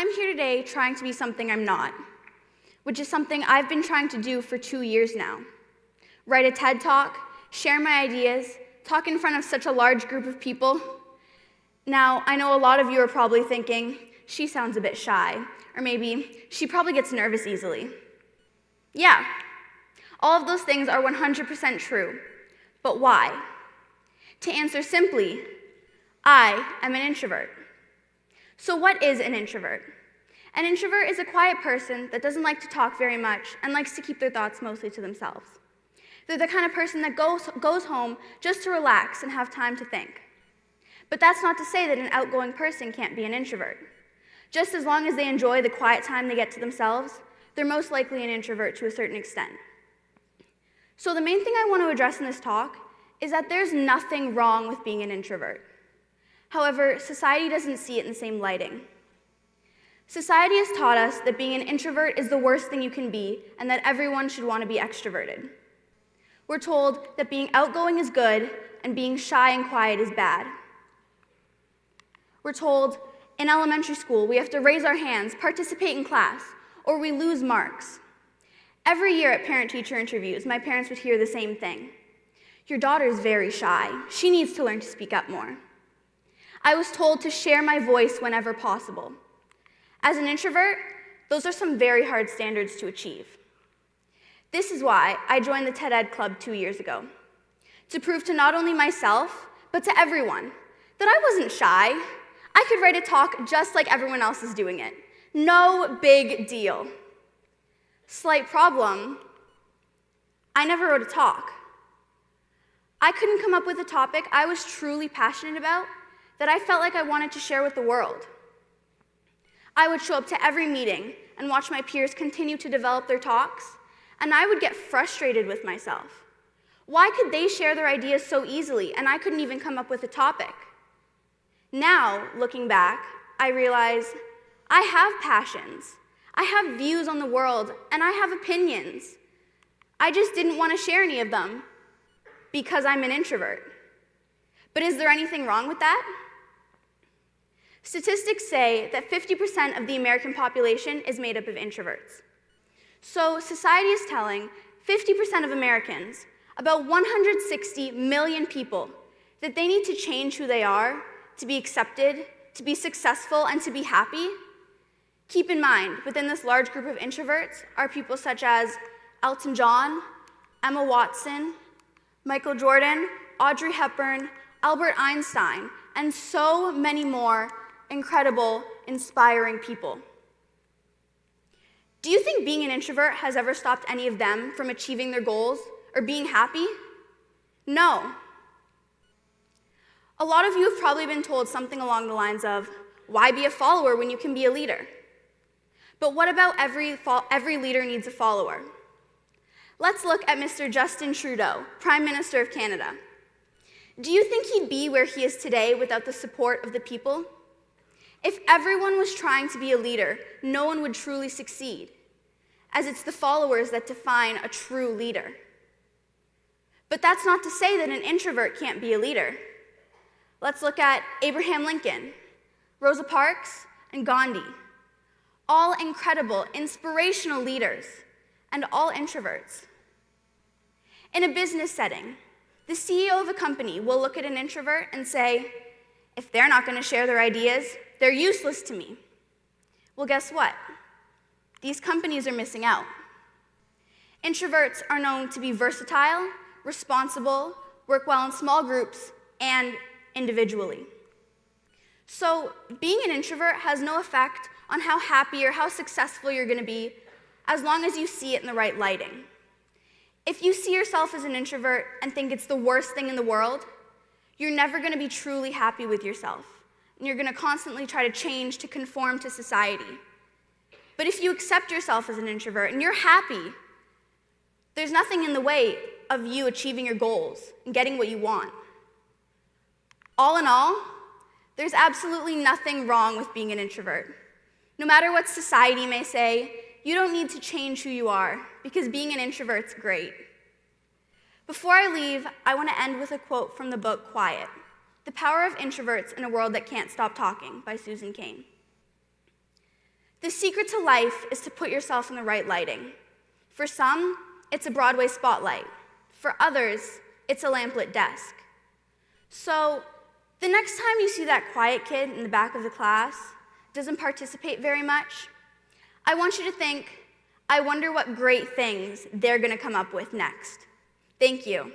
I'm here today trying to be something I'm not, which is something I've been trying to do for 2 years now. Write a TED Talk, share my ideas, talk in front of such a large group of people. Now, I know a lot of you are probably thinking, she sounds a bit shy, or maybe she probably gets nervous easily. Yeah, all of those things are 100% true, but why? To answer simply, I am an introvert. So what is an introvert? An introvert is a quiet person that doesn't like to talk very much and likes to keep their thoughts mostly to themselves. They're the kind of person that goes home just to relax and have time to think. But that's not to say that an outgoing person can't be an introvert. Just as long as they enjoy the quiet time they get to themselves, they're most likely an introvert to a certain extent. So the main thing I want to address in this talk is that there's nothing wrong with being an introvert. However, society doesn't see it in the same lighting. Society has taught us that being an introvert is the worst thing you can be and that everyone should want to be extroverted. We're told that being outgoing is good and being shy and quiet is bad. We're told in elementary school we have to raise our hands, participate in class, or we lose marks. Every year at parent-teacher interviews, my parents would hear the same thing. Your daughter is very shy. She needs to learn to speak up more. I was told to share my voice whenever possible. As an introvert, those are some very hard standards to achieve. This is why I joined the TED Ed Club 2 years ago, to prove to not only myself, but to everyone, that I wasn't shy. I could write a talk just like everyone else is doing it. No big deal. Slight problem, I never wrote a talk. I couldn't come up with a topic I was truly passionate about that I felt like I wanted to share with the world. I would show up to every meeting and watch my peers continue to develop their talks, and I would get frustrated with myself. Why could they share their ideas so easily and I couldn't even come up with a topic? Now, looking back, I realize I have passions, I have views on the world, and I have opinions. I just didn't want to share any of them because I'm an introvert. But is there anything wrong with that? Statistics say that 50% of the American population is made up of introverts. So society is telling 50% of Americans, about 160 million people, that they need to change who they are to be accepted, to be successful, and to be happy. Keep in mind, within this large group of introverts are people such as Elton John, Emma Watson, Michael Jordan, Audrey Hepburn, Albert Einstein, and so many more incredible, inspiring people. Do you think being an introvert has ever stopped any of them from achieving their goals or being happy? No. A lot of you have probably been told something along the lines of, why be a follower when you can be a leader? But what about every leader needs a follower? Let's look at Mr. Justin Trudeau, Prime Minister of Canada. Do you think he'd be where he is today without the support of the people? If everyone was trying to be a leader, no one would truly succeed, as it's the followers that define a true leader. But that's not to say that an introvert can't be a leader. Let's look at Abraham Lincoln, Rosa Parks, and Gandhi. All incredible, inspirational leaders, and all introverts. In a business setting, the CEO of a company will look at an introvert and say, if they're not going to share their ideas, they're useless to me. Well, guess what? These companies are missing out. Introverts are known to be versatile, responsible, work well in small groups, and individually. So being an introvert has no effect on how happy or how successful you're going to be as long as you see it in the right lighting. If you see yourself as an introvert and think it's the worst thing in the world, you're never going to be truly happy with yourself, and you're going to constantly try to change to conform to society. But if you accept yourself as an introvert and you're happy, there's nothing in the way of you achieving your goals and getting what you want. All in all, there's absolutely nothing wrong with being an introvert. No matter what society may say, you don't need to change who you are, because being an introvert's great. Before I leave, I want to end with a quote from the book Quiet, The Power of Introverts in a World That Can't Stop Talking by Susan Cain. The secret to life is to put yourself in the right lighting. For some, it's a Broadway spotlight. For others, it's a lamplit desk. So, the next time you see that quiet kid in the back of the class, doesn't participate very much, I want you to think, I wonder what great things they're going to come up with next. Thank you.